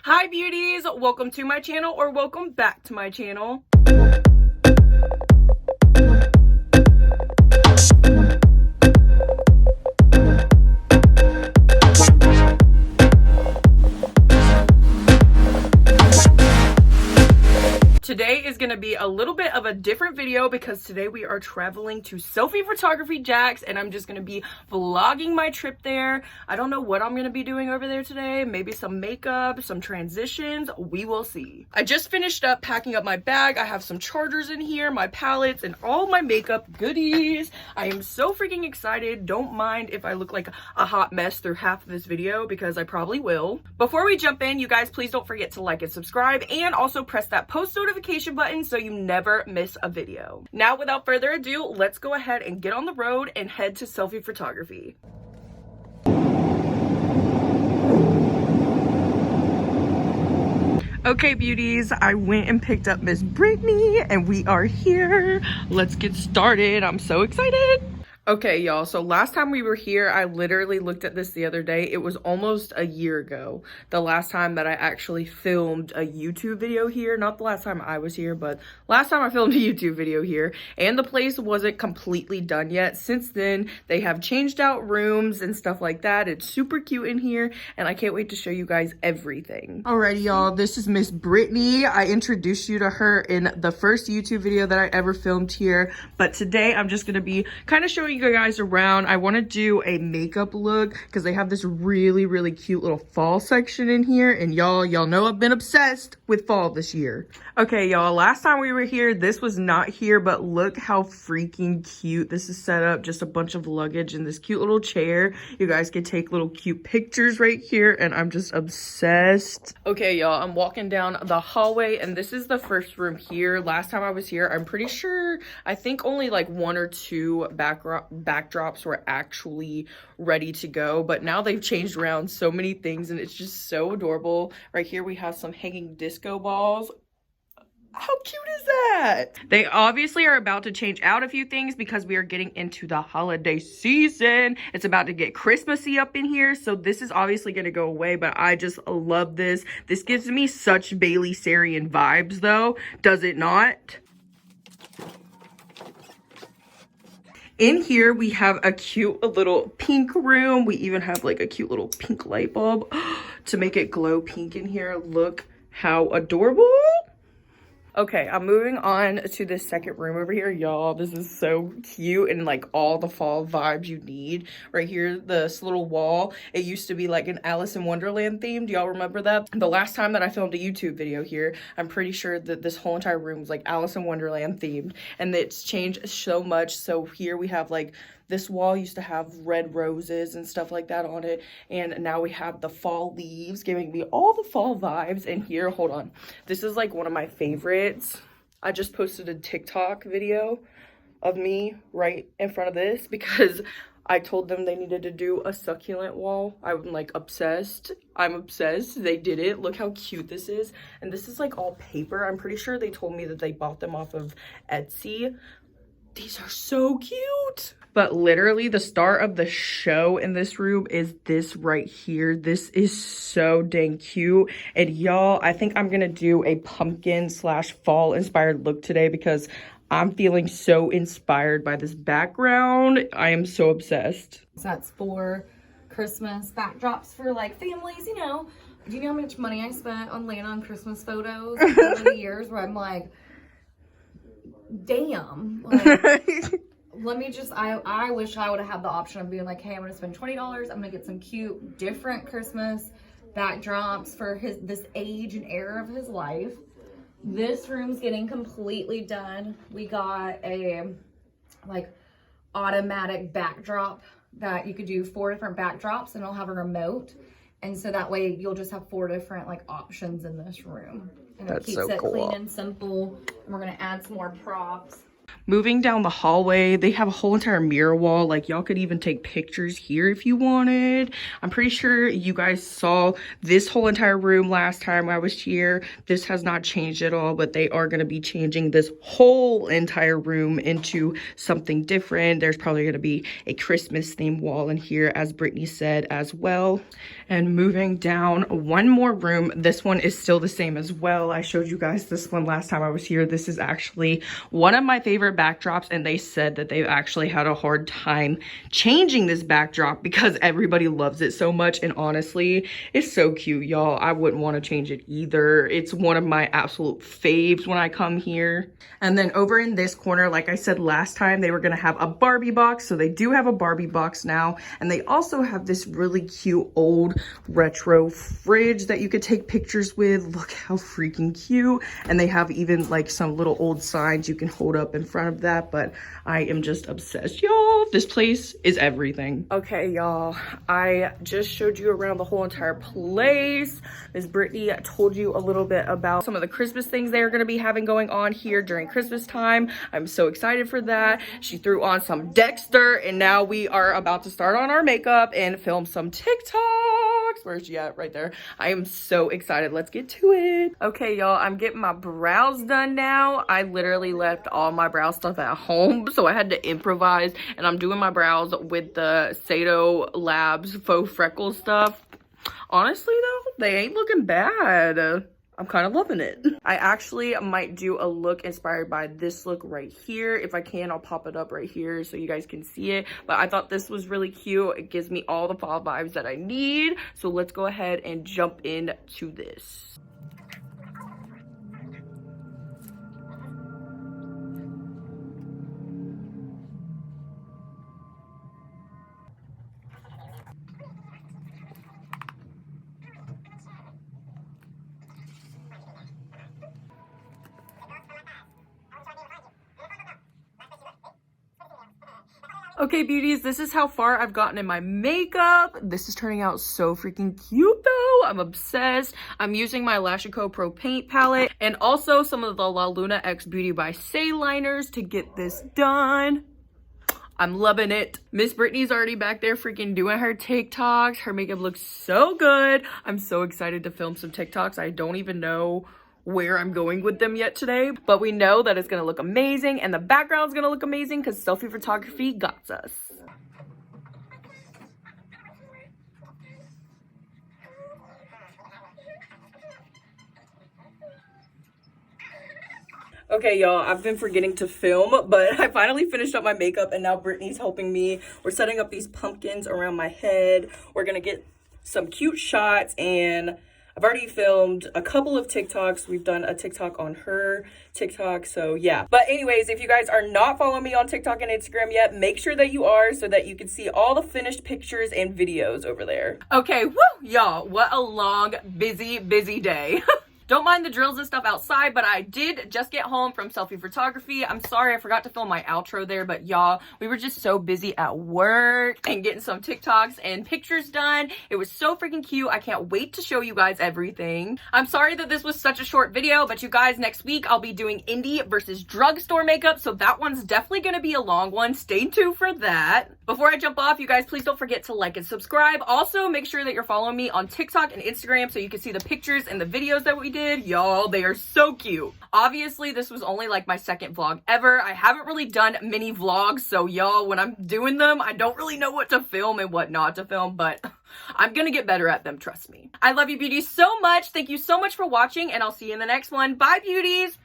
Hi beauties, welcome to my channel or welcome back to my channel. Today is going to be a little bit of a different video because today we are traveling to Selfie Photography Jax and I'm just going to be vlogging my trip there. I don't know what I'm going to be doing over there today. Maybe some makeup, some transitions. We will see. I just finished up packing up my bag. I have some chargers in here, my palettes, and all my makeup goodies. I am so freaking excited. Don't mind if I look like a hot mess through half of this video because I probably will. Before we jump in, you guys, please don't forget to like and subscribe and also press that post notification button so you never miss a video. Now, without further ado, let's go ahead and get on the road and head to Selfie Photography. Okay, beauties, I went and picked up Miss Brittany and we are here. Let's get started. I'm so excited. Okay, y'all, so last time we were here, I literally looked at this the other day. It was almost a year ago, the last time that I actually filmed a YouTube video here. Not the last time I was here, but last time I filmed a YouTube video here. And the place wasn't completely done yet. Since then, they have changed out rooms and stuff like that. It's super cute in here, and I can't wait to show you guys everything. Alrighty, y'all, this is Miss Brittany. I introduced you to her in the first YouTube video that I ever filmed here, but today I'm just gonna be kind of showing you guys around. I want to do a makeup look because they have this really cute little fall section in here, and y'all know I've been obsessed with fall this year. Okay, y'all, last time we were here, this was not here, but look how freaking cute this is set up. Just a bunch of luggage in this cute little chair. You guys can take little cute pictures right here, and I'm just obsessed. Okay, y'all, I'm walking down the hallway, and this is the first room here. Last time I was here, I'm pretty sure, I think only like one or two backdrops were actually ready to go, but now they've changed around so many things and it's just so adorable. Right here we have some hanging disco balls. How cute is that? They obviously are about to change out a few things because we are getting into the holiday season. It's about to get Christmassy up in here, so this is obviously going to go away, but I just love this. This gives me such Bailey Sarian vibes though, does it not? In here, we have a cute little pink room. We even have like a cute little pink light bulb to make it glow pink in here. Look how adorable. Okay, I'm moving on to this second room over here. Y'all, this is so cute and like all the fall vibes you need. Right here, this little wall, it used to be like an Alice in Wonderland theme. Do y'all remember that? The last time that I filmed a YouTube video here, I'm pretty sure that this whole entire room was like Alice in Wonderland themed, and it's changed so much. So here we have like, this wall used to have red roses and stuff like that on it, and now we have the fall leaves giving me all the fall vibes. And here, hold on, this is like one of my favorites. I just posted a TikTok video of me right in front of this because I told them they needed to do a succulent wall. I'm like obsessed. I'm obsessed. They did it. Look how cute this is. And this is like all paper. I'm pretty sure they told me that they bought them off of Etsy. These are so cute. But literally the star of the show in this room is this right here. This is so dang cute. And y'all, I think I'm gonna do a pumpkin slash fall inspired look today because I'm feeling so inspired by this background. I am so obsessed. So that's for Christmas backdrops for like families, you know. Do you know how much money I spent on laying on Christmas photos over the years where I'm like, damn. Like, let me just, I wish I would have had the option of being like, hey, I'm going to spend $20. I'm going to get some cute, different Christmas backdrops for this age and era of his life. This room's getting completely done. We got a, like, automatic backdrop that you could do 4 different backdrops and it'll have a remote. And so that way you'll just have 4 different, like, options in this room. And it keeps it clean and simple. And we're going to add some more props. Moving down the hallway, they have a whole entire mirror wall. Like, y'all could even take pictures here if you wanted. I'm pretty sure you guys saw this whole entire room last time I was here. This has not changed at all, but they are going to be changing this whole entire room into something different. There's probably going to be a Christmas themed wall in here, as Brittany said as well. And moving down one more room, this one is still the same as well. I showed you guys this one last time I was here. This is actually one of my favorite backdrops, and they said that they've actually had a hard time changing this backdrop because everybody loves it so much. And honestly, it's so cute, y'all. I wouldn't want to change it either. It's one of my absolute faves when I come here. And then over in this corner, like I said last time, they were going to have a Barbie box. So they do have a Barbie box now. And they also have this really cute old retro fridge that you could take pictures with. Look how freaking cute. And they have even like some little old signs you can hold up in front of that. But I am just obsessed, y'all. This place is everything. Okay, y'all, I just showed you around the whole entire place. Miss Brittany told you a little bit about some of the Christmas things they are going to be having going on here during Christmas time. I'm so excited for that. She threw on some Dexter, and now we are about to start on our makeup and film some TikToks. Where's she at? Right there. I am so excited. Let's get to it. Okay, y'all, I'm getting my brows done now. I literally left all my brow stuff at home, so I had to improvise, and I'm doing my brows with the Pseudo Labs faux freckles stuff. Honestly though, they ain't looking bad. I'm kind of loving it. I actually might do a look inspired by this look right here. If I can, I'll pop it up right here so you guys can see it. But I thought this was really cute. It gives me all the fall vibes that I need. So let's go ahead and jump into this. Okay, beauties, this is how far I've gotten in my makeup. This is turning out so freaking cute though. I'm obsessed. I'm using my Laush&Co Pro Paint palette and also some of the LaLuna X Beauty by Say liners to get this done. I'm loving it. Miss Brittany's already back there freaking doing her TikToks. Her makeup looks so good. I'm so excited to film some TikToks. I don't even know where I'm going with them yet today, but we know that it's gonna look amazing and the background's gonna look amazing because selfie photography got us. Okay, y'all, I've been forgetting to film, but I finally finished up my makeup and now Brittany's helping me. We're setting up these pumpkins around my head. We're gonna get some cute shots, and I've already filmed a couple of TikToks. We've done a TikTok on her TikTok, so yeah. But anyways, if you guys are not following me on TikTok and Instagram yet, make sure that you are so that you can see all the finished pictures and videos over there. Okay, woo, y'all, what a long, busy day. Don't mind the drills and stuff outside, but I did just get home from selfie photography. I'm sorry I forgot to film my outro there, but y'all, we were just so busy at work and getting some TikToks and pictures done. It was so freaking cute. I can't wait to show you guys everything. I'm sorry that this was such a short video, but you guys, next week I'll be doing indie versus drugstore makeup, so that one's definitely gonna be a long one. Stay tuned for that. Before I jump off, you guys, please don't forget to like and subscribe. Also, make sure that you're following me on TikTok and Instagram so you can see the pictures and the videos that we did. Y'all, they are so cute. Obviously, this was only like my second vlog ever. I haven't really done mini vlogs, so y'all, when I'm doing them, I don't really know what to film and what not to film, but I'm gonna get better at them, trust me. I love you, beauties, so much. Thank you so much for watching, and I'll see you in the next one. Bye, beauties.